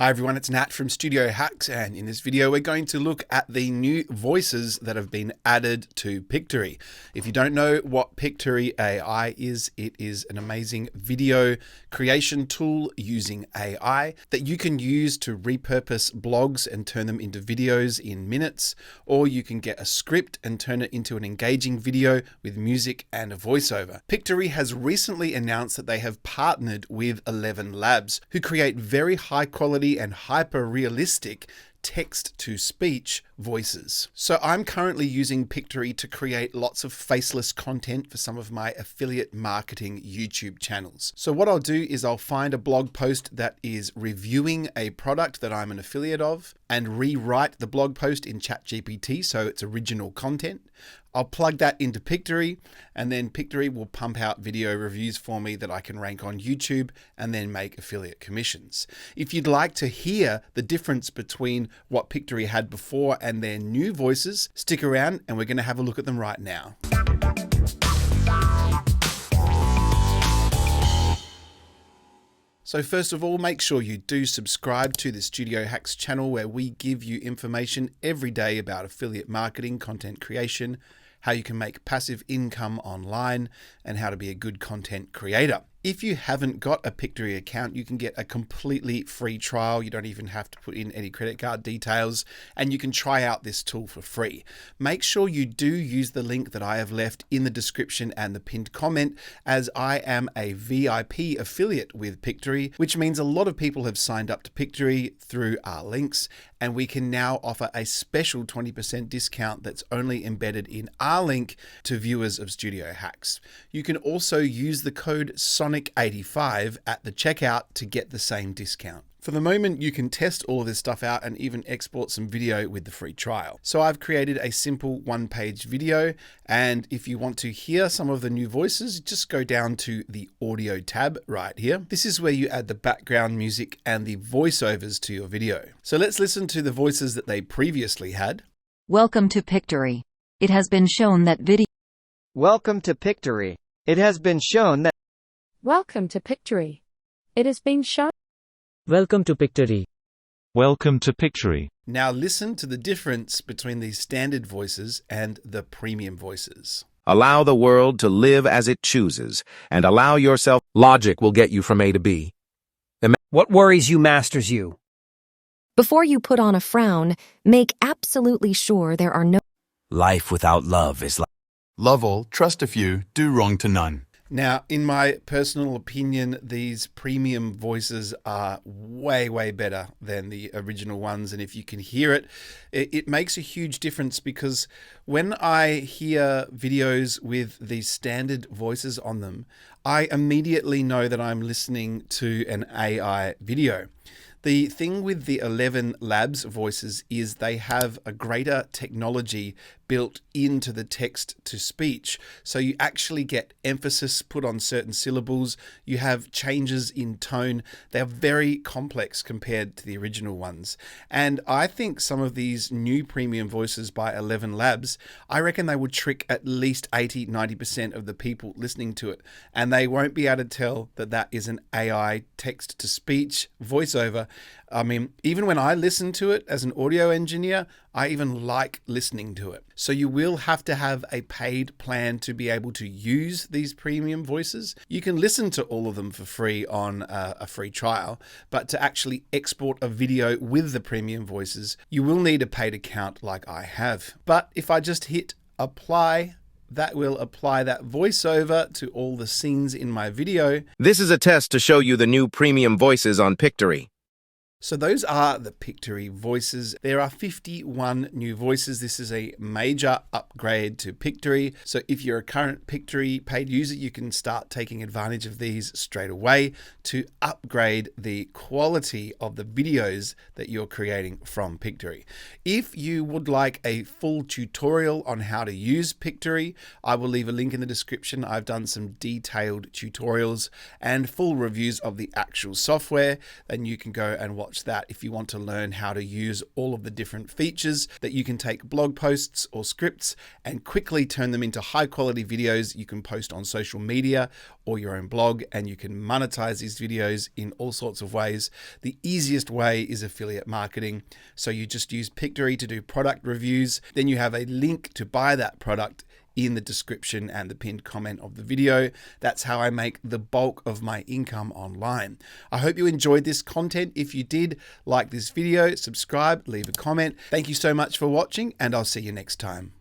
Hi everyone, it's Nat from Studio Hacks, and in this video we're going to look at the new voices that have been added to Pictory. If you don't know what Pictory AI is, it is an amazing video creation tool using AI that you can use to repurpose blogs and turn them into videos in minutes, or you can get a script and turn it into an engaging video with music and a voiceover. Pictory has recently announced that they have partnered with 11 Labs, who create very high quality and hyper-realistic text-to-speech voices. So I'm currently using Pictory to create lots of faceless content for some of my affiliate marketing YouTube channels. So what I'll do is I'll find a blog post that is reviewing a product that I'm an affiliate of and rewrite the blog post in ChatGPT so it's original content. I'll plug that into Pictory, and then Pictory will pump out video reviews for me that I can rank on YouTube and then make affiliate commissions. If you'd like to hear the difference between what Pictory had before and their new voices, stick around and we're going to have a look at them right now. So first of all, make sure you do subscribe to the Studio Hacks channel, where we give you information every day about affiliate marketing, content creation, how you can make passive income online, and how to be a good content creator. If you haven't got a Pictory account, you can get a completely free trial. You don't even have to put in any credit card details, and you can try out this tool for free. Make sure you do use the link that I have left in the description and the pinned comment, as I am a VIP affiliate with Pictory, which means a lot of people have signed up to Pictory through our links, and we can now offer a special 20% discount that's only embedded in our link to viewers of Studio Hacks. You can also use the code Sonic85 at the checkout to get the same discount. For the moment, you can test all of this stuff out and even export some video with the free trial. So I've created a simple one-page video, and if you want to hear some of the new voices, just go down to the audio tab right here. This is where you add the background music and the voiceovers to your video. So let's listen to the voices that they previously had. Welcome to Pictory. It has been shown that video. Welcome to Pictory. It has been shown that. Welcome to Pictory. It has been shown. Welcome to Pictory. Welcome to Pictory. Now listen to the difference between these standard voices and the premium voices. Allow the world to live as it chooses, and allow yourself. Logic will get you from A to B. What worries you masters you. Before you put on a frown, make absolutely sure there are no. Life without love is like. Love all, trust a few, do wrong to none. Now, in my personal opinion, these premium voices are way better than the original ones. And if you can hear it, it makes a huge difference, because when I hear videos with these standard voices on them, I immediately know that I'm listening to an AI video. The thing with the 11 Labs voices is they have a greater technology built into the text to speech. So you actually get emphasis put on certain syllables. You have changes in tone. They're very complex compared to the original ones. And I think some of these new premium voices by 11 Labs, I reckon they would trick at least 80-90% of the people listening to it. And they won't be able to tell that that is an AI text to speech voiceover. I mean, even when I listen to it as an audio engineer, I even like listening to it. So you will have to have a paid plan to be able to use these premium voices. You can listen to all of them for free on a free trial, but to actually export a video with the premium voices, you will need a paid account like I have. But if I just hit apply, that will apply that voiceover to all the scenes in my video. This is a test to show you the new premium voices on Pictory. So those are the Pictory voices. There are 51 new voices. This is a major upgrade to Pictory. So if you're a current Pictory paid user, you can start taking advantage of these straight away to upgrade the quality of the videos that you're creating from Pictory. If you would like a full tutorial on how to use Pictory, I will leave a link in the description. I've done some detailed tutorials and full reviews of the actual software, and you can go and watch watch that if you want to learn how to use all of the different features that you can take blog posts or scripts and quickly turn them into high quality videos you can post on social media or your own blog, and you can monetize these videos in all sorts of ways. The easiest way is affiliate marketing. So you just use Pictory to do product reviews. Then you have a link to buy that product in the description and the pinned comment of the video. That's how I make the bulk of my income online. I hope you enjoyed this content. If you did, like this video, subscribe, leave a comment. Thank you so much for watching, and I'll see you next time.